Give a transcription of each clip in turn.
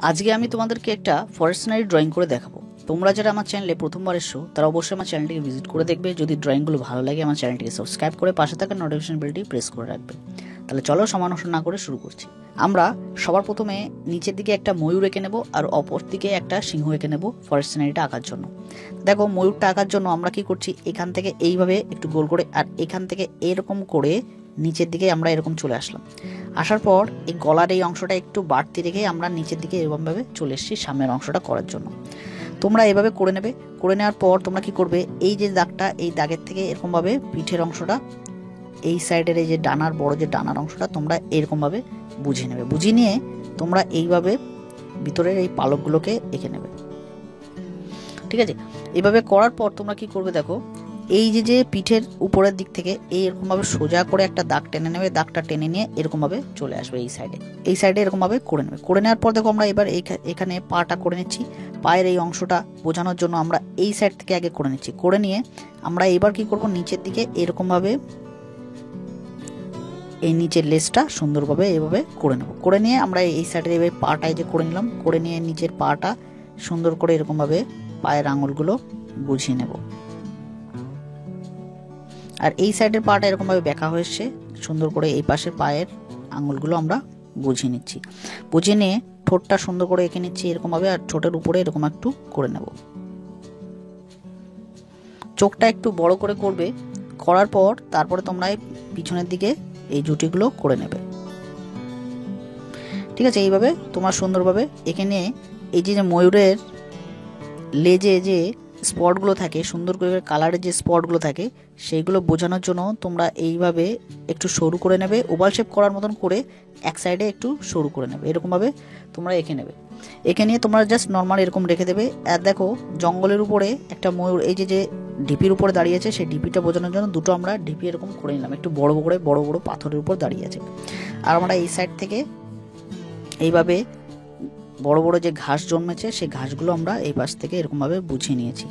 আজকে আমি তোমাদেরকে একটা ফরেস্ট সিনারি ড্রয়িং করে দেখাবো। তোমরা যারা আমার চ্যানেলে প্রথমবার এসছো তারা অবশ্যই আমার চ্যানেলটিকে ভিজিট করে দেখবে। যদি ড্রয়িংগুলো ভালো লাগে আমার চ্যানেলটিকে সাবস্ক্রাইব করে পাশে থাকা নোটিফিকেশন বেলটি প্রেস করে রাখবে। তাহলে চলো সময় নষ্ট না করে শুরু করছি। আমরা সবার প্রথমে নিচের দিকে একটা ময়ূর এঁকে নেব আর অপর দিকে একটা সিংহ এঁকে নেব ফরেস্ট সিনারিটা আঁকার জন্য। দেখো ময়ূরটা আঁকার জন্য আমরা কি করছি, এখান থেকে এইভাবে একটু গোল করে আর এখান থেকে এরকম করে নিচের দিকে আমরা এরকম চলে আসলাম। আসার পর এই গলার এই অংশটা একটু বাড়তি রেখে আমরা নিচের দিকে এরকমভাবে চলে এসেছি সামনের অংশটা করার জন্য। তোমরা এভাবে করে নেবে। করে নেওয়ার পর তোমরা কি করবে, এই যে দাগটা, এই দাগের থেকে এরকমভাবে পিঠের অংশটা, এই সাইডের এই যে ডানার বড় যে ডানার অংশটা তোমরা এরকমভাবে বুঝিয়ে নেবে। বুঝিয়ে নিয়ে তোমরা এইভাবে ভিতরের এই পালকগুলোকে এঁকে নেবে। ঠিক আছে, এভাবে করার পর তোমরা কি করবে, দেখো এই যে যে পিঠের উপরের দিক থেকে এরকমভাবে সোজা করে একটা দাগ টেনে নেবে। দাগটা টেনে নিয়ে এরকমভাবে চলে আসবে এই সাইডে এরকমভাবে করে নেবে। করে নেওয়ার পর দেখো আমরা এবার এখানে পাটা করে নিচ্ছি। পায়ের এই অংশটা বোঝানোর জন্য আমরা এই সাইড থেকে আগে করে নিচ্ছি। করে নিয়ে আমরা এবার কি করব, নিচের দিকে এরকমভাবে এই নিচের লেসটা সুন্দরভাবে এভাবে করে নেব। করে নিয়ে আমরা এই সাইডের এভাবে পাটায় যে করে নিলাম। করে নিয়ে নিচের পাটা সুন্দর করে এরকমভাবে পায়ের আঙুলগুলো বুঝিয়ে নেব। আর এই সাইডের পাটা এরকমভাবে ব্যাকা হয়েছে, সুন্দর করে এই পাশের পায়ের আঙুলগুলো আমরা বুঝিয়ে নিচ্ছি। বুঝিয়ে নিয়ে ঠোঁটটা সুন্দর করে এঁকে নিচ্ছি এরকমভাবে, আর ঠোঁটের উপরে এরকম একটু করে নেব। চোখটা একটু বড় করে করবে। করার পর তারপরে তোমরা পিছনের দিকে এই জুটিগুলো করে নেবে। ঠিক আছে, এইভাবে তোমরা সুন্দরভাবে এঁকে নিয়ে এই যে ময়ূরের লেজে যে স্পটগুলো থাকে, সুন্দর করে কালারের যে স্পটগুলো থাকে সেইগুলো বোঝানোর জন্য তোমরা এইভাবে একটু সরু করে নেবে। ওভাল শেপ করার মতন করে এক সাইডে একটু সরু করে নেবে। এরকমভাবে তোমরা এঁকে নেবে। এঁকে নিয়ে তোমরা জাস্ট নর্মাল এরকম রেখে দেবে। আর দেখো জঙ্গলের উপরে একটা ময়ূর এই যে যে ঢিপির উপরে দাঁড়িয়েছে, সেই ঢিপিটা বোঝানোর জন্য দুটো আমরা ঢিপি এরকম করে নিলাম, একটু বড় বড় পাথরের উপর দাঁড়িয়ে আছে। আর আমরা এই সাইড থেকে এইভাবে বড় বড় যে ঘাস জন্মেছে সেই ঘাসগুলো আমরা এই পাশ থেকে এরকমভাবে বুঝিয়ে নিয়েছি।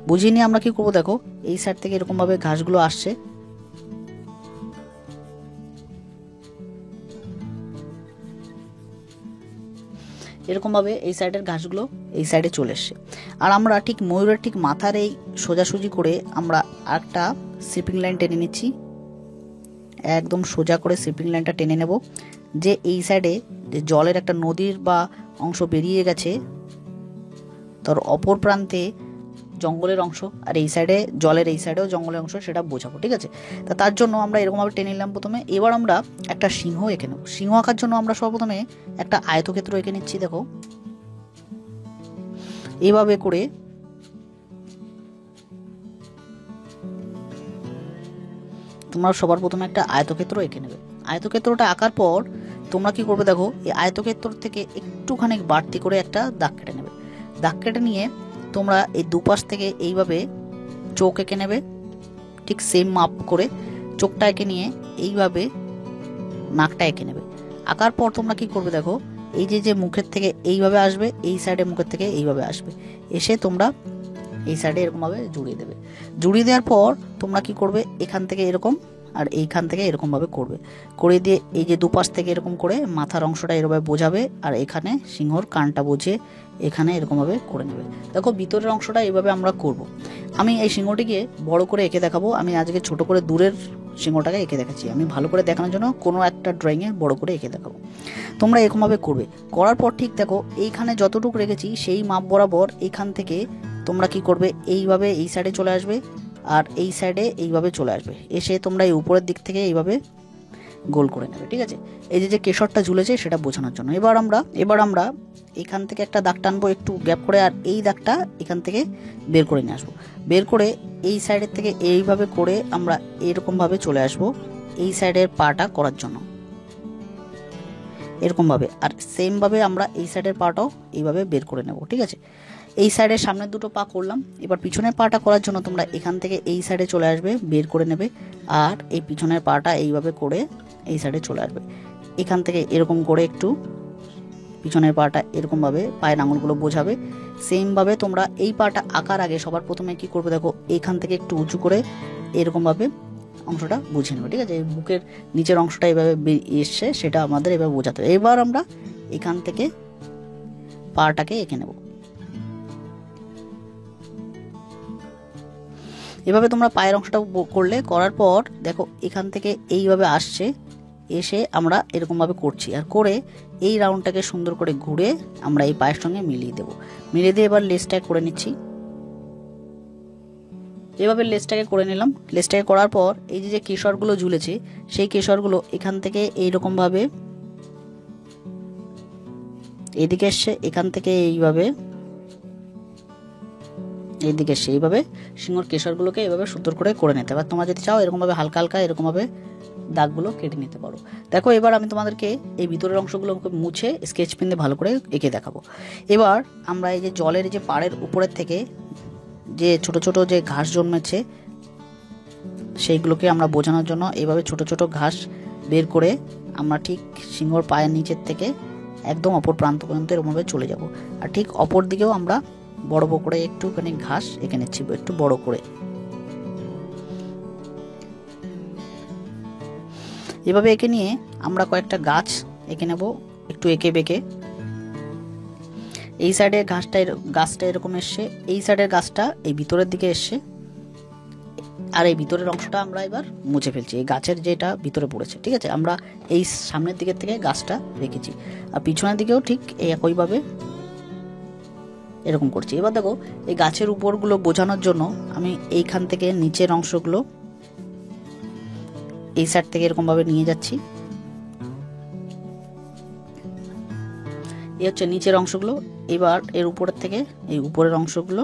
বুঝিয়ে নিয়ে আমরা কি করবো, দেখো এই সাইড থেকে এরকমভাবে ঘাসগুলো আসছে। এরকমভাবে এই সাইডের ঘাসগুলো এই সাইডে চলে এসছে। আর আমরা ঠিক ময়ূরের ঠিক মাথার এই সোজাসুজি করে আমরা একটা স্লিপিং লাইন টেনে নিচ্ছি। একদম সোজা করে স্লিপিং লাইনটা টেনে নেব। যে এই সাইডে যে জলের একটা নদীর বা অংশ বেরিয়ে গেছে, তার অপর প্রান্তে জঙ্গলের অংশ, আর এই সাইডে জলের এই সাইডেও জঙ্গলের অংশ, সেটা বোঝাবো। ঠিক আছে, তার জন্য আমরা এরকমভাবে টেনে নিলাম প্রথমে। এবার আমরা একটা সিংহ এঁকে নেব। সিংহ আঁকার জন্য আমরা সর্বপ্রথমে একটা আয়তক্ষেত্র এঁকে নিচ্ছি। দেখো এভাবে করে তোমরা সবার প্রথমে একটা আয়তক্ষেত্র এঁকে নেবে। আয়তক্ষেত্রটা আঁকার পর তোমরা কি করবে, দেখো এই আয়তক্ষেত্র থেকে একটুখানি বাড়তি করে একটা দাগ কেটে নেবে। দাগ কেটে নিয়ে তোমরা এই দুপাশ থেকে এইভাবে চোখ এঁকে নেবে। ঠিক সেম মাপ করে চোখটা এঁকে নিয়ে এইভাবে নাকটা এঁকে নেবে। আঁকার পর তোমরা কি করবে, দেখো এই যে যে মুখের থেকে এইভাবে আসবে, এই সাইডে মুখের থেকে এইভাবে আসবে, এসে তোমরা এই সাইডে এরকমভাবে জুড়িয়ে দেবে। জুড়িয়ে দেওয়ার পর তোমরা কি করবে, এখান থেকে এরকম আর এইখান থেকে এরকমভাবে করবে। করে দিয়ে এই যে দুপাশ থেকে এরকম করে মাথার অংশটা এরকমভাবে বোঝাবে, আর এখানে সিংহর কানটা বুঝে এখানে এরকমভাবে করে নেবে। দেখো ভিতরের অংশটা এইভাবে আমরা করব। আমি এই সিংহটিকে বড় করে এঁকে দেখাবো। আমি আজকে ছোট করে দূরের সিংহটাকে এঁকে দেখাচ্ছি। আমি ভালো করে দেখানোর জন্য কোনো একটা ড্রয়িংয়ে বড় করে এঁকে দেখাবো। তোমরা এরকমভাবে করবে। করার পর ঠিক দেখো এইখানে যতটুকু রেখেছি সেই মাপ বরাবর এইখান থেকে তোমরা কি করবে, এইভাবে এই সাইডে চলে আসবে আর এই সাইডে এইভাবে চলে আসবে। এসে তোমরা এই উপরের দিক থেকে এইভাবে গোল করে নেবে। ঠিক আছে, এই যে যে কেশরটা ঝুলেছে সেটা বোঝানোর জন্য। এবার আমরা এখান থেকে একটা দাগ টানবো একটু গ্যাপ করে, আর এই দাগটা এখান থেকে বের করে নিয়ে আসবো। বের করে এই সাইডের থেকে এইভাবে করে আমরা এরকমভাবে চলে আসবো এই সাইডের পাটা করার জন্য এরকমভাবে। আর সেমভাবে আমরা এই সাইডের পাটাও এইভাবে বের করে নেব। ঠিক আছে, এই সাইডের সামনের দুটো পা করলাম। এবার পিছনের পাটা করার জন্য তোমরা এখান থেকে এই সাইডে চলে আসবে, বের করে নেবে, আর এই পিছনের পাটা এইভাবে করে এই সাইডে চলে আসবে। এখান থেকে এরকম করে একটু পিছনের পাটা এরকমভাবে পায়ের আঙুলগুলো বোঝাবে। সেমভাবে তোমরা এই পাটা আঁকার আগে সবার প্রথমে কি করবে, দেখো এইখান থেকে একটু উঁচু করে এরকমভাবে অংশটা বুঝে নেবে। ঠিক আছে, বুকের নিচের অংশটা এভাবে এসছে সেটা আমাদের এভাবে বোঝাতে হবে। এবার আমরা এখান থেকে পাটাকে এঁকে নেব। এভাবে তোমরা পায়ের অংশটা করলে, করার পর দেখো এখান থেকে এইভাবে আসছে, এসে আমরা এরকমভাবে করছি, আর করে এই রাউন্ডটাকে সুন্দর করে ঘুরে আমরা এই পায়ের সঙ্গে মিলিয়ে দেব। মিলিয়ে দিয়ে এবার লেসটাকে করে নিচ্ছি। এভাবে লেসটাকে করে নিলাম। লেসটাকে করার পর এই যে কেশরগুলো ঝুলেছে, সেই কেশরগুলো এখান থেকে এইরকমভাবে এদিকে এসছে, এখান থেকে এইভাবে এইদিকে এসছে, এইভাবে সিংহর কেশরগুলোকে এইভাবে সুন্দর করে নিতে হবে। তোমরা যদি চাও এরকমভাবে হালকা হালকা এরকমভাবে দাগগুলো কেটে নিতে পারো। দেখো এবার আমি তোমাদেরকে এই ভিতরের অংশগুলোকে মুছে স্কেচ পেন দিয়ে ভালো করে এঁকে দেখাবো। এবার আমরা এই যে জলের যে পাড়ের উপরের থেকে যে ছোট ছোট যে ঘাস জন্মেছে, সেইগুলোকে আমরা বোঝানোর জন্য এইভাবে ছোট ছোট ঘাস বের করে আমরা ঠিক সিংহর পায়ের নিচের থেকে একদম অপর প্রান্ত পর্যন্ত এরকমভাবে চলে যাব। আর ঠিক অপর দিকেও আমরা বড় বড় করে একটুখানি ঘাস এঁকে নিচ্ছি, একটু বড় করে। এভাবে এঁকে নিয়ে আমরা কয়েকটা গাছ এঁকে নেব, একটু এঁকে বেঁকে। এই সাইডের গাছটা এরকম এসছে, এই সাইডের গাছটা এই ভিতরের দিকে এসছে, আর এই ভিতরের অংশটা আমরা এবার মুছে ফেলছি, এই গাছের যেটা ভিতরে পড়েছে। ঠিক আছে, আমরা এই সামনের দিকের থেকে গাছটা রেখেছি, আর পিছনের দিকেও ঠিক একইভাবে এরকম করছি। এবার দেখো এই গাছের উপরগুলো বোঝানোর জন্য আমি এইখান থেকে নিচের অংশগুলো এই সাইড থেকে এরকমভাবে নিয়ে যাচ্ছি। এই হচ্ছে নিচের অংশগুলো। এবার এর উপরের থেকে এই উপরের অংশগুলো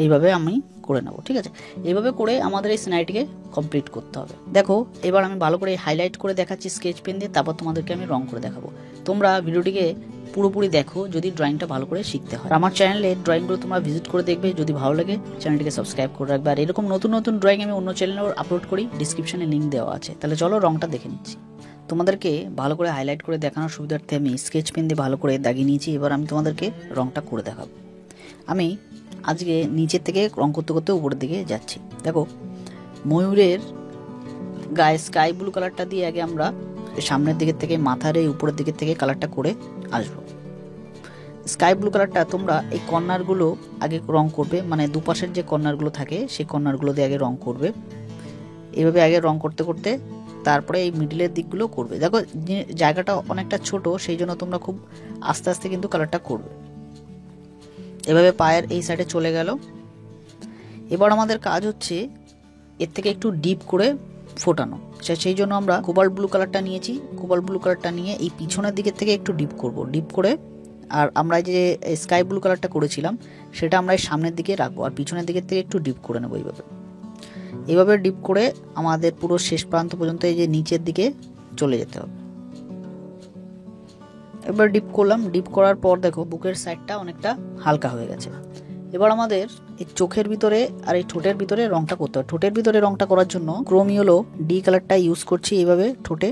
এইভাবে আমি করে নেব। ঠিক আছে, এইভাবে করে আমাদের এই সিনারিটিকে কমপ্লিট করতে হবে। দেখো এবার আমি ভালো করে হাইলাইট করে দেখাচ্ছি স্কেচ পেন দিয়ে, তারপর তোমাদেরকে আমি রং করে দেখাবো। তোমরা ভিডিওটিকে পুরোপুরি দেখো যদি ড্রয়িংটা ভালো করে শিখতে হয়। আমার চ্যানেলে ড্রয়িংগুলো তোমরা ভিজিট করে দেখবে, যদি ভালো লাগে চ্যানেলটিকে সাবস্ক্রাইব করে রাখবে। আর এরকম নতুন নতুন ড্রয়িং আমি অন্য চ্যানেলেও আপলোড করি, ডিসক্রিপশনে লিঙ্ক দেওয়া আছে। তাহলে চলো রংটা দেখে নিচ্ছি। তোমাদেরকে ভালো করে হাইলাইট করে দেখানোর সুবিধার্থে আমি স্কেচ পেন দিয়ে ভালো করে দাগিয়ে নিয়েছি। এবার আমি তোমাদেরকে রংটা করে দেখাবো। আমি আজকে নিচের থেকে রং করতে করতে উপরের দিকে যাচ্ছি। দেখো ময়ূরের গায়ে স্কাই ব্লু কালারটা দিয়ে আগে আমরা সামনের দিকের থেকে মাথার এই উপরের দিকের থেকে কালারটা করে আসবো। স্কাই ব্লু কালারটা তোমরা এই কর্নারগুলো আগে রং করবে, মানে দুপাশের যে কর্নারগুলো থাকে সেই কর্নারগুলো দিয়ে আগে রং করবে। এইভাবে আগে রং করতে করতে তারপরে এই মিডিলের দিকগুলো করবে। দেখো জায়গাটা অনেকটা ছোট, সেই জন্য তোমরা খুব আস্তে আস্তে কিন্তু কালারটা করবে। এভাবে পায়ের এই সাইডে চলে গেল। এবার আমাদের কাজ হচ্ছে এর থেকে একটু ডিপ করে ফোটানো। সেই জন্য আমরা কোবাল্ট ব্লু কালারটা নিয়েছি। কোবাল্ট ব্লু কালারটা নিয়ে এই পিছনের দিকের থেকে একটু ডিপ করব, ডিপ করে আর আমরা যে স্কাই ব্লু কালারটা করেছিলাম সেটা আমরা সামনের দিকে রাখবো, আর পিছনের দিকের থেকে একটু ডিপ করে নেবো। এইভাবে ডিপ করে আমাদের পুরো শেষ প্রান্ত পর্যন্ত এই যে নিচের দিকে চলে যেতে হবে। এবার ডিপ করলাম। ডিপ করার পর দেখো বুকের সাইডটা অনেকটা হালকা হয়ে গেছে। এবার আমাদের এই চোখের ভিতরে আর এই ঠোঁটের ভিতরে রংটা করতে হবে। ঠোঁটের ভিতরে রংটা করার জন্য ক্রোমিওলো ডি কালারটা ইউজ করছি এইভাবে ঠোঁটে,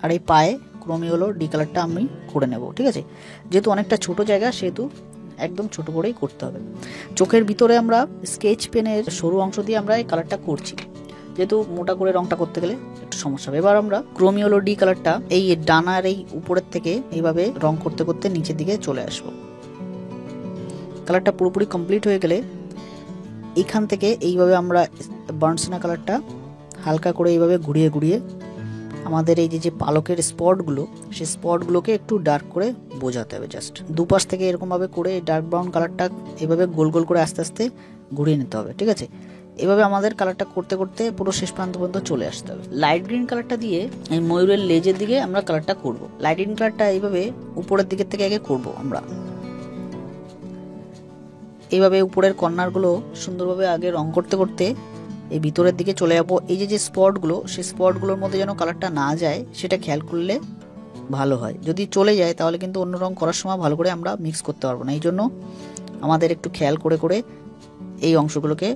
আর এই পায়ে ক্রোমিওলো ডি কালারটা আমি করে নেব। ঠিক আছে, যেহেতু অনেকটা ছোট জায়গা সেহেতু একদম ছোট করেই করতে হবে। চোখের ভিতরে আমরা স্কেচ পেনের সরু অংশ দিয়ে আমরা এই কালারটা করছি, যেহেতু মোটা করে রংটা করতে গেলে একটু সমস্যা হবে। এবার আমরা ক্রোমিওলো ডি কালারটা এই ডানার এই উপরের থেকে এইভাবে রং করতে করতে নিচের দিকে চলে আসবো। কালারটা পুরোপুরি কমপ্লিট হয়ে গেলে এইখান থেকে এইভাবে আমরা বার্নসিনা কালারটা হালকা করে এইভাবে ঘুরিয়ে ঘুরিয়ে আমাদের এই যে পালকের স্পটগুলো, সেই স্পটগুলোকে একটু ডার্ক করে বোঝাতে হবে। জাস্ট দুপাশ থেকে এরকমভাবে করে ডার্ক ব্রাউন কালারটা এইভাবে গোল গোল করে আস্তে আস্তে ঘুরিয়ে নিতে হবে। ঠিক আছে, এভাবে আমাদের কালারটা করতে করতে পুরো শেষ প্রান্ত পর্যন্ত চলে আসতে হবে। লাইট গ্রিন কালারটা দিয়ে এই ময়ূরের লেজের দিকে আমরা কালারটা করব। লাইট গ্রিন কালারটা এইভাবে উপরের দিকের থেকে আগে করব আমরা। এইভাবে উপরের কর্নারগুলো সুন্দরভাবে আগে রং করতে করতে এই ভিতরের দিকে চলে যাবো। এই যে স্পটগুলো, সেই স্পটগুলোর মধ্যে যেন কালারটা না যায় সেটা খেয়াল করলে ভালো হয়। যদি চলে যায় তাহলে কিন্তু অন্য রং করার সময় ভালো করে আমরা মিক্স করতে পারবো না। এই জন্য আমাদের একটু খেয়াল করে করে এই অংশগুলোকে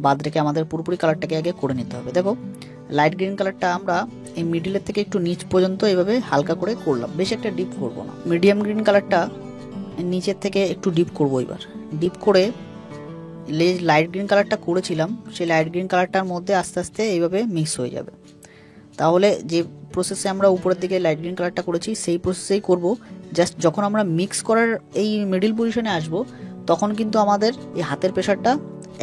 বাদ রেখে আমাদের পুরোপুরি কালারটাকে আগে করে নিতে হবে। দেখো লাইট গ্রিন কালারটা আমরা এই মিডিলের থেকে একটু নিচ পর্যন্ত এইভাবে হালকা করে করলাম, বেশি একটা ডিপ করব না। মিডিয়াম গ্রিন কালারটা নিচের থেকে একটু ডিপ করব। এবার ডিপ করে লাইট গ্রিন কালারটা করেছিলাম সেই লাইট গ্রিন কালারটার মধ্যে আস্তে আস্তে এইভাবে মিক্স হয়ে যাবে। তাহলে যে প্রসেসে আমরা উপরের দিকে লাইট গ্রিন কালারটা করেছি সেই প্রসেসেই করব, জাস্ট যখন আমরা মিক্স করার এই মিডিল পজিশনে আসব তখন কিন্তু আমাদের এই হাতের প্রেশারটা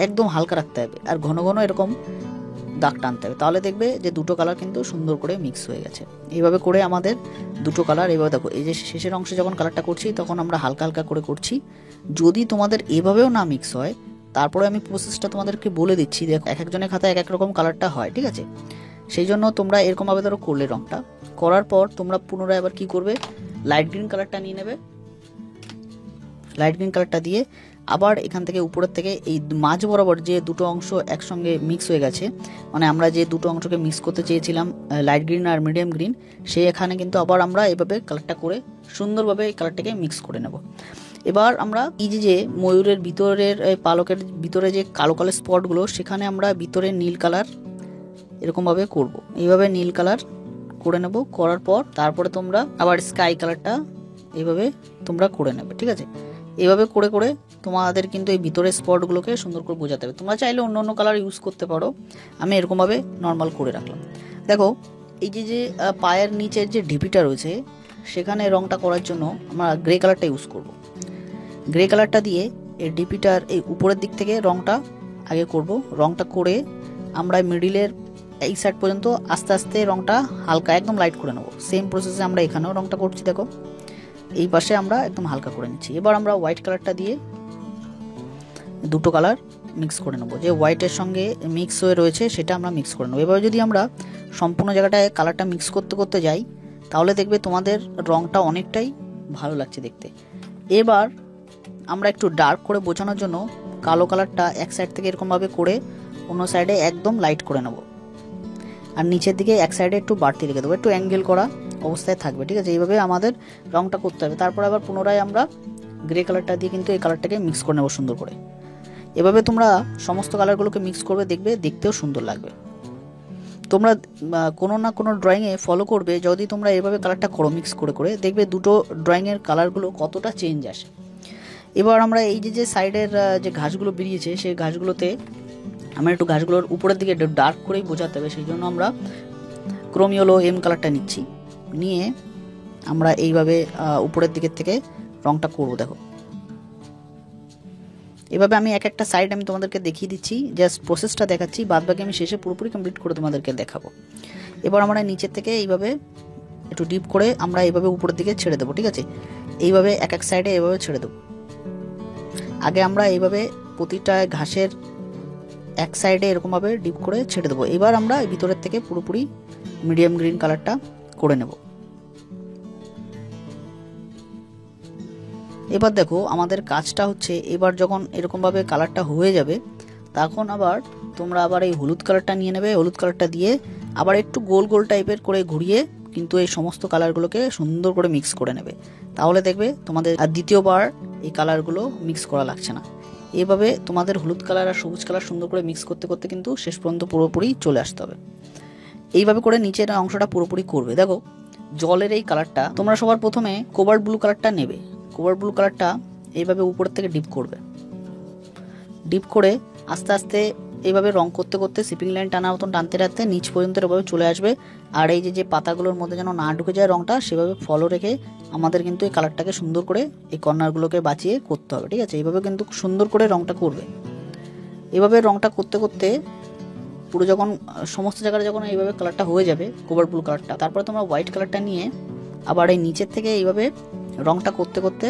একদম হালকা রাখতে হবে আর ঘন ঘন এরকম দাগ টানতে হবে, তাহলে দেখবে যে দুটো কালার কিন্তু সুন্দর করে মিক্স হয়ে গেছে। এইভাবে করে আমাদের দুটো কালার, এইভাবে দেখো এই যে শেষের অংশে যখন কালারটা করছি তখন আমরা হালকা হালকা করে করছি। যদি তোমাদের এভাবেও না মিক্স হয়, তারপরে আমি প্রসেসটা তোমাদেরকে বলে দিচ্ছি, দেখো এক একজনের খাতায় এক এক রকম কালারটা হয়, ঠিক আছে? সেই জন্য তোমরা এরকমভাবে ধরো করলে রঙটা করার পর তোমরা পুনরায় আবার কি করবে, লাইট গ্রিন কালারটা নিয়ে নেবে। লাইট গ্রিন কালারটা দিয়ে আবার এখান থেকে উপরের থেকে এই মাঝ বরাবর যে দুটো অংশ একসঙ্গে মিক্স হয়ে গেছে, মানে আমরা যে দুটো অংশকে মিক্স করতে চেয়েছিলাম লাইট গ্রিন আর মিডিয়াম গ্রিন, সেই এখানে কিন্তু আবার আমরা এভাবে কালারটা করে সুন্দরভাবে এই কালারটাকে মিক্স করে নেব। এবার আমরা এই যে ময়ূরের ভিতরের পালকের ভিতরে যে কালো কালো স্পটগুলো, সেখানে আমরা ভিতরে নীল কালার এরকমভাবে করব। এইভাবে নীল কালার করে নেব। করার পর তারপরে তোমরা আবার স্কাই কালারটা এইভাবে তোমরা করে নেবে, ঠিক আছে? এইভাবে করে করে তোমাদের কিন্তু এই ভিতরের স্পটগুলোকে সুন্দর করে বোঝাতে হবে। তোমরা চাইলে অন্য অন্য কালার ইউজ করতে পারো, আমি এরকমভাবে নর্মাল করে রাখলাম। দেখো এই যে পায়ের নিচের যে ঢিপিটা রয়েছে সেখানে রংটা করার জন্য আমরা গ্রে কালারটা ইউজ করব। গ্রে কালারটা দিয়ে এই ঢিপিটার এই উপরের দিক থেকে রংটা আগে করব। রংটা করে আমরা মিডিলের এই সাইড পর্যন্ত আস্তে আস্তে রংটা হালকা একদম লাইট করে নেব। সেম প্রসেসে আমরা এখানেও রংটা করছি, দেখো এই পাশে আমরা একদম হালকা করে নিচ্ছি। এবার আমরা হোয়াইট কালারটা দিয়ে দুটো কালার মিক্স করে নেব, যে হোয়াইটের সঙ্গে মিক্স হয়ে রয়েছে সেটা আমরা মিক্স করে নেব। এবার যদি আমরা সম্পূর্ণ জায়গাটায় কালারটা মিক্স করতে করতে যাই, তাহলে দেখবে তোমাদের রংটা অনেকটাই ভালো লাগছে দেখতে। এবার আমরা একটু ডার্ক করে বোঝানোর জন্য কালো কালারটা এক সাইড থেকে এরকমভাবে করে অন্য সাইডে একদম লাইট করে নেব, আর নিচের দিকে এক সাইডে একটু বাড়তি রেখে দেবো, একটু অ্যাঙ্গেল করা অবস্থায় থাকবে, ঠিক আছে? এইভাবে আমাদের রংটা করতে হবে। তারপর আবার পুনরায় আমরা গ্রে কালারটা দিয়ে কিন্তু এই কালারটাকে মিক্স করে নেবো সুন্দর করে। এভাবে তোমরা সমস্ত কালারগুলোকে মিক্স করবে, দেখবে দেখতেও সুন্দর লাগবে। তোমরা কোনো না কোনো ড্রয়িংয়ে ফলো করবে, যদি তোমরা এভাবে কালারটা করো মিক্স করে করে, দেখবে দুটো ড্রয়িংয়ের কালারগুলো কতটা চেঞ্জ আসে। এবার আমরা এই যে সাইডের যে ঘাসগুলো বেরিয়েছে সেই ঘাসগুলোতে আমরা একটু ঘাসগুলোর উপরের দিকে একটু ডার্ক করেই বোঝাতে হবে, সেই জন্য আমরা ক্রোমিওলো এম কালারটা নিচ্ছি। নিয়ে আমরা এইভাবে উপরের দিকের থেকে রংটা করবো। দেখো এভাবে আমি এক একটা সাইড আমি তোমাদেরকে দেখিয়ে দিচ্ছি, জাস্ট প্রসেসটা দেখাচ্ছি, বাদ বাকি আমি শেষে পুরোপুরি কমপ্লিট করে তোমাদেরকে দেখাবো। এবার আমরা নিচের থেকে এইভাবে একটু ডিপ করে আমরা এইভাবে উপরের দিকে ছেড়ে দেবো, ঠিক আছে? এইভাবে এক এক সাইডে এইভাবে ছেড়ে দেবো। আগে আমরা এইভাবে প্রতিটা ঘাসের এক সাইডে এরকমভাবে ডিপ করে ছেড়ে দেবো। এবার আমরা ভিতরের থেকে পুরোপুরি মিডিয়াম গ্রিন কালারটা করে নেব। এবার দেখো আমাদের কাজটা হচ্ছে, এবার যখন এরকমভাবে কালারটা হয়ে যাবে তখন আবার তোমরা আবার এই হলুদ কালারটা নিয়ে নেবে। হলুদ কালারটা দিয়ে আবার একটু গোল গোল টাইপের করে ঘুরিয়ে কিন্তু এই সমস্ত কালারগুলোকে সুন্দর করে মিক্স করে নেবে, তাহলে দেখবে তোমাদের আর দ্বিতীয়বার এই কালারগুলো মিক্স করা লাগছে না। এভাবে তোমাদের হলুদ কালার আর সবুজ কালার সুন্দর করে মিক্স করতে করতে কিন্তু শেষ পর্যন্ত পুরোপুরি চলে আসতে হবে। এইভাবে করে নিচের অংশটা পুরোপুরি করবে। দেখো জলের এই কালারটা তোমরা সবার প্রথমে কোবাল্ট ব্লু কালারটা নেবে। কোবাল্ট ব্লু কালারটা এইভাবে উপর থেকে ডিপ করবে। ডিপ করে আস্তে আস্তে এইভাবে রং করতে করতে সিপিং লাইন টানার মতন টানতে টানতে নিচ পর্যন্ত এভাবে চলে আসবে। আর এই যে পাতাগুলোর মধ্যে যেন না ঢুকে যায় রংটা, সেভাবে ফলো রেখে আমাদের কিন্তু এই কালারটাকে সুন্দর করে এই কর্নারগুলোকে বাঁচিয়ে করতে হবে, ঠিক আছে? এইভাবে কিন্তু সুন্দর করে রংটা করবে। এভাবে রংটা করতে করতে পুরো যখন সমস্ত জায়গায় যখন এইভাবে কালারটা হয়ে যাবে কোবাল্ট ব্লু কালারটা, তারপরে তোমরা হোয়াইট কালারটা নিয়ে আবার এই নিচের থেকে এইভাবে রংটা করতে করতে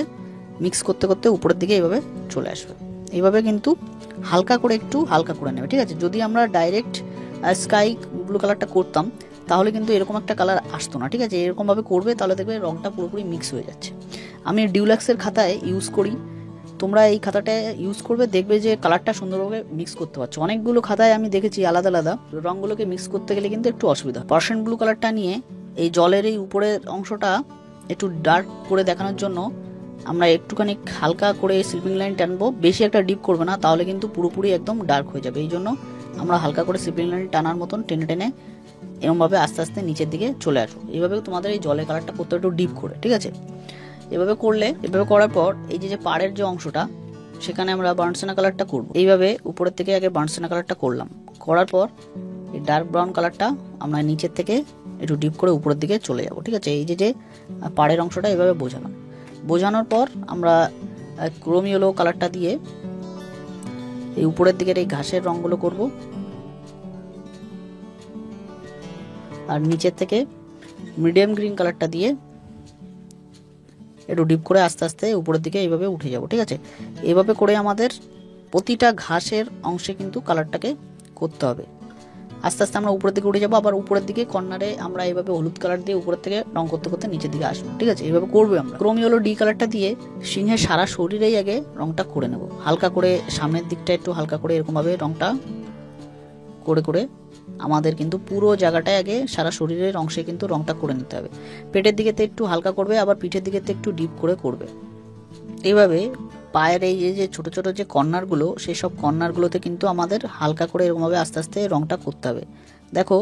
মিক্স করতে করতে উপরের দিকে এইভাবে চলে আসবে। এইভাবে কিন্তু হালকা করে একটু হালকা করে নেবে, ঠিক আছে? যদি আমরা ডাইরেক্ট স্কাই ব্লু কালারটা করতাম তাহলে কিন্তু এরকম একটা কালার আসতো না, ঠিক আছে? এরকমভাবে করবে, তাহলে দেখবে রংটা পুরোপুরি মিক্স হয়ে যাচ্ছে। আমি ডিউলাক্সের খাতায় ইউজ করি, তোমরা এই খাতাটা ইউজ করবে, দেখবে যে কালারটা সুন্দরভাবে মিক্স করতে পারছো। অনেকগুলো খাতায় আমি দেখেছি আলাদা আলাদা রঙগুলোকে মিক্স করতে গেলে কিন্তু একটু অসুবিধা। পার্সেন্ট ব্লু কালারটা নিয়ে এই জলের এই উপরের অংশটা একটু ডার্ক করে দেখানোর জন্য আমরা একটুখানি হালকা করে স্লিপিং লাইন টানবো, বেশি একটা ডিপ করবে না, তাহলে কিন্তু পুরোপুরি একদম ডার্ক হয়ে যাবে। এই জন্য আমরা হালকা করে স্লিপিং লাইন টানার মতন টেনে টেনে এরকমভাবে আস্তে আস্তে নিচের দিকে চলে আসবো। এইভাবে তোমাদের এই জলের কালারটা করতে একটু ডিপ করে, ঠিক আছে? এভাবে করলে, এভাবে করার পর এই যে পাড়ের যে অংশটা সেখানে আমরা বার্নসেনা কালারটা করব। এইভাবে উপরের থেকে আগে বার্নসেনা কালারটা করলাম, করার পর এই ডার্ক ব্রাউন কালারটা আমরা নিচের থেকে একটু ডিপ করে উপরের দিকে চলে যাব, ঠিক আছে? এই যে পাড়ের অংশটা এভাবে বোঝালাম। বোঝানোর পর আমরা ক্রোম ইয়েলো কালারটা দিয়ে এই উপরের দিকের এই ঘাসের রঙগুলো করব, আর নিচের থেকে মিডিয়াম গ্রিন কালারটা দিয়ে একটু ডিপ করে আস্তে আস্তে উপরের দিকে এইভাবে উঠে যাব। ঠিক আছে, এইভাবে করে আমাদের প্রতিটা ঘাসের অংশে কিন্তু কালারটাকে করতে হবে। আস্তে আস্তে আমরা উপরের দিকে উঠে যাবো, আবার উপরের দিকে কর্নারে আমরা এইভাবে হলুদ কালার দিয়ে উপরের থেকে রং করতে করতে নিচের দিকে আসবো। ঠিক আছে, এইভাবে করবো আমরা। ক্রোম ইয়েলো ডি কালারটা দিয়ে সিংহের সারা শরীরেই আগে রংটা করে নেব, হালকা করে সামনের দিকটা একটু হালকা করে এরকমভাবে রংটা করে করে আমাদের কিন্তু পুরো জায়গাটায় আগে সারা শরীরের অংশে কিন্তু রংটা করে নিতে হবে। পেটের দিকেতে একটু হালকা করবে, আবার পিঠের দিকেতে একটু ডিপ করে করবে। এইভাবে পায়ের এই যে ছোট ছোট যে কর্নারগুলো, সেই সব কর্নারগুলোতে কিন্তু আমাদের হালকা করে এরকমভাবে আস্তে আস্তে রংটা করতে হবে। দেখো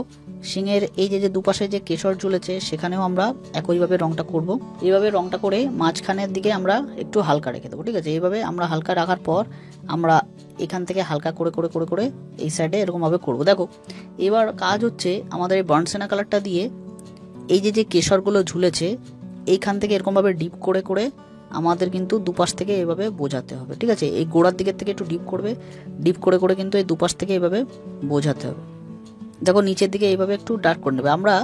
শিঙের এই যে দুপাশে যে কেশর ঝুলেছে সেখানেও আমরা একইভাবে রংটা করব। এইভাবে রংটা করে মাঝখানের দিকে আমরা একটু হালকা রেখে দেবো। ঠিক আছে, এইভাবে আমরা হালকা রাখার পর আমরা এখান থেকে হালকা করে করে করে করে এই সাইডে এরকমভাবে করব। দেখো এবার কাজ হচ্ছে আমাদের এই বার্নসেনা কালারটা দিয়ে এই যে কেশরগুলো ঝুলেছে এইখান থেকে এরকমভাবে ডিপ করে করে আমাদের কিন্তু দুপাশ থেকে এভাবে বোঝাতে হবে। ঠিক আছে, এই গোড়ার দিকের থেকে একটু ডিপ করবে, ডিপ করে করে কিন্তু এই দুপাশ থেকে এভাবে বোঝাতে হবে। দেখো নিচের দিকে এইভাবে একটু ডার্ক করে নেবে। আমরা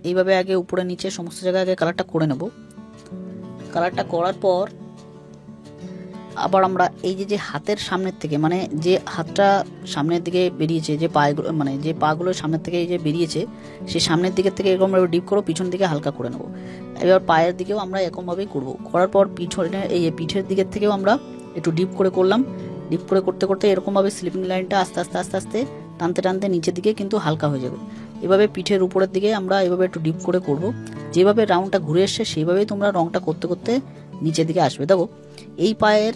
এইভাবে আগে উপরে নিচে সমস্ত জায়গায় আগে কালারটা করে নেব। কালারটা করার পর আবার আমরা এই যে হাতের সামনের থেকে, মানে যে হাতটা সামনের দিকে বেরিয়েছে, যে পাগুলো মানে যে পাগুলো সামনের থেকে এই যে বেরিয়েছে, সেই সামনের দিকের থেকে এরকমভাবে ডিপ করো, পিছন দিকে হালকা করে নেব। এবার পায়ের দিকেও আমরা এরকমভাবেই করব। করার পর পিছনে এই পিঠের দিকের থেকেও আমরা একটু ডিপ করে করলাম। ডিপ করে করতে করতে এরকমভাবে স্লিপিং লাইনটা আস্তে আস্তে আস্তে আস্তে টানতে টানতে নিচের দিকে কিন্তু হালকা হয়ে যাবে। এভাবে পিঠের উপরের দিকে আমরা এভাবে একটু ডিপ করে করব। যেভাবে রাউন্ডটা ঘুরে এসছে সেইভাবেই তোমরা রংটা করতে করতে নিচের দিকে আসবে। দেখো এই পায়ের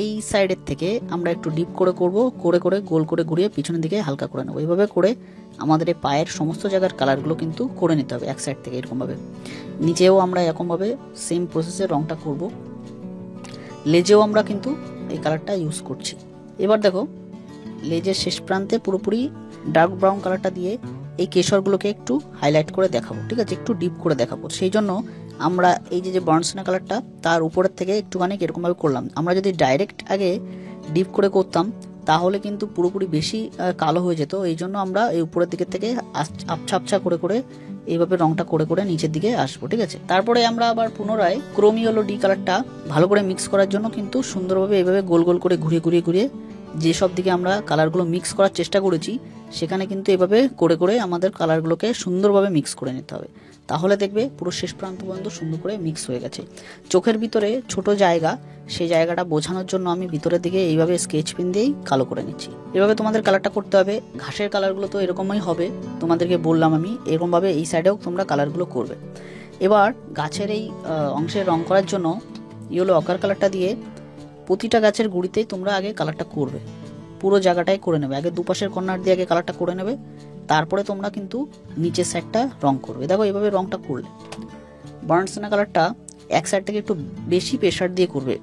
এই সাইডের থেকে আমরা একটু ডিপ করে করব, করে করে গোল করে ঘুরিয়ে পিছনের দিকে হালকা করে নেবো। এইভাবে করে আমাদের এই পায়ের সমস্ত জায়গার কালারগুলো কিন্তু করে নিতে হবে এক সাইড থেকে এরকমভাবে। নিচেও আমরা এরকমভাবে সেম প্রসেসে রংটা করব। লেজেও আমরা কিন্তু এই কালারটা ইউজ করছি। এবার দেখো লেজের শেষ প্রান্তে পুরোপুরি ডার্ক ব্রাউন কালারটা দিয়ে এই কেশরগুলোকে একটু হাইলাইট করে দেখাবো। ঠিক আছে, একটু ডিপ করে দেখাবো। সেই জন্য আমরা এই যে বার্নসেনা কালারটা তার উপরের থেকে একটুখানি এরকমভাবে করলাম। আমরা যদি ডাইরেক্ট আগে ডিপ করে করতাম তাহলে কিন্তু পুরোপুরি বেশি কালো হয়ে যেত। এই জন্য আমরা এই উপরের দিকের থেকে আবছা আবছা করে করে এইভাবে রংটা করে করে নিচের দিকে আসবো। ঠিক আছে, তারপরে আমরা আবার পুনরায় ক্রোম ইয়েলো ডি কালারটা ভালো করে মিক্স করার জন্য কিন্তু সুন্দরভাবে এইভাবে গোল গোল করে ঘুরিয়ে ঘুরিয়ে ঘুরিয়ে যেসব দিকে আমরা কালারগুলো মিক্স করার চেষ্টা করেছি সেখানে কিন্তু এভাবে করে করে আমাদের কালারগুলোকে সুন্দরভাবে মিক্স করে নিতে হবে। তাহলে দেখবে পুরো শেষ প্রান্ত পর্যন্ত সুন্দর করে মিক্স হয়ে গেছে। চোখের ভিতরে ছোট জায়গা, সেই জায়গাটা বোঝানোর জন্য আমি ভিতরের দিকে এইভাবে স্কেচ পেন দিয়েই কালো করে নিচ্ছি। এভাবে তোমাদের কালারটা করতে হবে। ঘাসের কালারগুলো তো এরকমই হবে, তোমাদেরকে বললাম আমি। এরকমভাবে এই সাইডেও তোমরা কালারগুলো করবে। এবার গাছের এই অংশে রং করার জন্য ইয়েলো অকার কালারটা দিয়ে প্রতিটা গাছের গুঁড়িতেই তোমরা আগে কালারটা করবে, পুরো জায়গাটাই করে নেবে। আগে দুপাশের কর্নার দিয়ে আগে কালারটা করে নেবে, তারপরে তোমরা কিন্তু নিচের সাইডটা রং করবে। দেখো এইভাবে রংটা করলে বার্নসেনা কালারটা এক সাইড থেকে একটু বেশি প্রেশার দিয়ে করবে।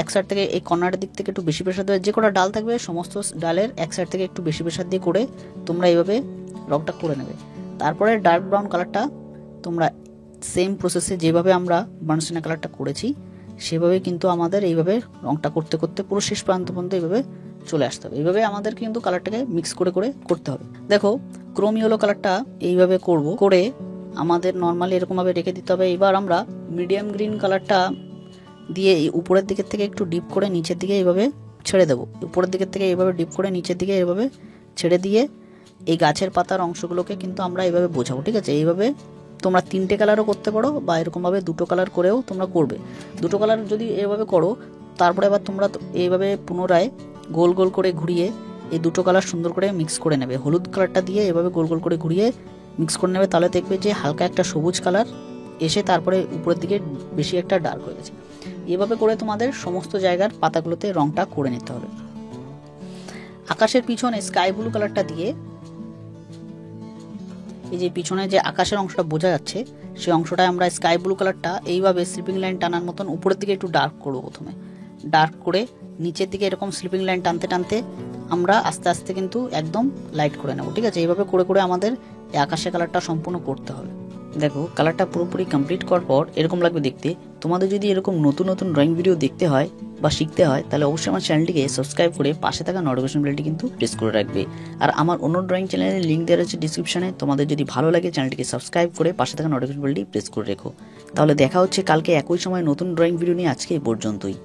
এক সাইড থেকে এই কর্নারের দিক থেকে একটু বেশি প্রেশার দেবে। যে কটা ডাল থাকবে সমস্ত ডালের এক সাইড থেকে একটু বেশি প্রেশার দিয়ে করে তোমরা এইভাবে রংটা করে নেবে। তারপরে ডার্ক ব্রাউন কালারটা তোমরা সেম প্রসেসে যেভাবে আমরা বার্নসেনা কালারটা করেছি সেভাবে কিন্তু আমাদের এইভাবে রংটা করতে করতে পুরো শেষ প্রান্ত পর্যন্ত এইভাবে চলে আসতে হবে। এইভাবে আমাদের কিন্তু কালারটাকে মিক্স করে করে করতে হবে। দেখো ক্রোম ইয়েলো কালারটা এইভাবে করব, করে আমাদের নর্মালি এরকমভাবে রেখে দিতে হবে। এবার আমরা মিডিয়াম গ্রিন কালারটা দিয়ে উপরের দিকের থেকে একটু ডিপ করে নিচের দিকে এইভাবে ছেড়ে দেবো। উপরের দিকের থেকে এইভাবে ডিপ করে নিচের দিকে এইভাবে ছেড়ে দিয়ে এই গাছের পাতার অংশগুলোকে কিন্তু আমরা এইভাবে বোঝাবো। ঠিক আছে, এইভাবে তোমরা 3টে কালারও করতে পারো বা এরকমভাবে 2টো কালার করেও তোমরা করবে। 2টো কালার যদি এভাবে করো তারপরে আবার তোমরা এইভাবে পুনরায় গোল গোল করে ঘুরিয়ে এই 2টো কালার সুন্দর করে মিক্স করে নেবে। হলুদ কালারটা দিয়ে এভাবে গোল গোল করে ঘুরিয়ে মিক্স করে নেবে, তাহলে দেখবে যে হালকা একটা সবুজ কালার এসে তারপরে উপরের দিকে বেশি একটা ডার্ক হয়ে গেছে। এভাবে করে তোমাদের সমস্ত জায়গার পাতাগুলোতে রংটা করে নিতে হবে। আকাশের পিছনে স্কাই ব্লু কালারটা দিয়ে এই যে পিছনে যে আকাশের অংশটা বোঝা যাচ্ছে সেই অংশটায় আমরা স্কাই ব্লু কালারটা এইভাবে স্লিপিং লাইন টানার মতন উপরের দিকে একটু ডার্ক করবো। প্রথমে ডার্ক করে নিচের দিকে এরকম স্লিপিং লাইন টানতে টানতে আমরা আস্তে আস্তে কিন্তু একদম লাইট করে নেব। ঠিক আছে, এইভাবে করে করে আমাদের এই আকাশের কালারটা সম্পূর্ণ করতে হবে। দেখো কালারটা পুরোপুরি কমপ্লিট করার পর এরকম লাগবে দেখতে। তোমাদের যদি এরকম নতুন নতুন ড্রয়িং ভিডিও দেখতে হয় বা শিখতে হয় তাহলে অবশ্যই আমার চ্যানেলটিকে সাবস্ক্রাইব করে পাশে থাকা নোটিফিকেশন বেলটি কিন্তু প্রেস করে রাখবে। আর আমার অন্য ড্রয়িং চ্যানেলের লিঙ্ক দেওয়া রয়েছে ডিসক্রিপশনে, তোমাদের যদি ভালো লাগে চ্যানেলটিকে সাবস্ক্রাইব করে পাশে থাকা নোটিফিকেশন বেলটি প্রেস করে রেখো। তাহলে দেখা হচ্ছে কালকে একই সময় নতুন ড্রয়িং ভিডিও নিয়ে। আজকে এই পর্যন্তই।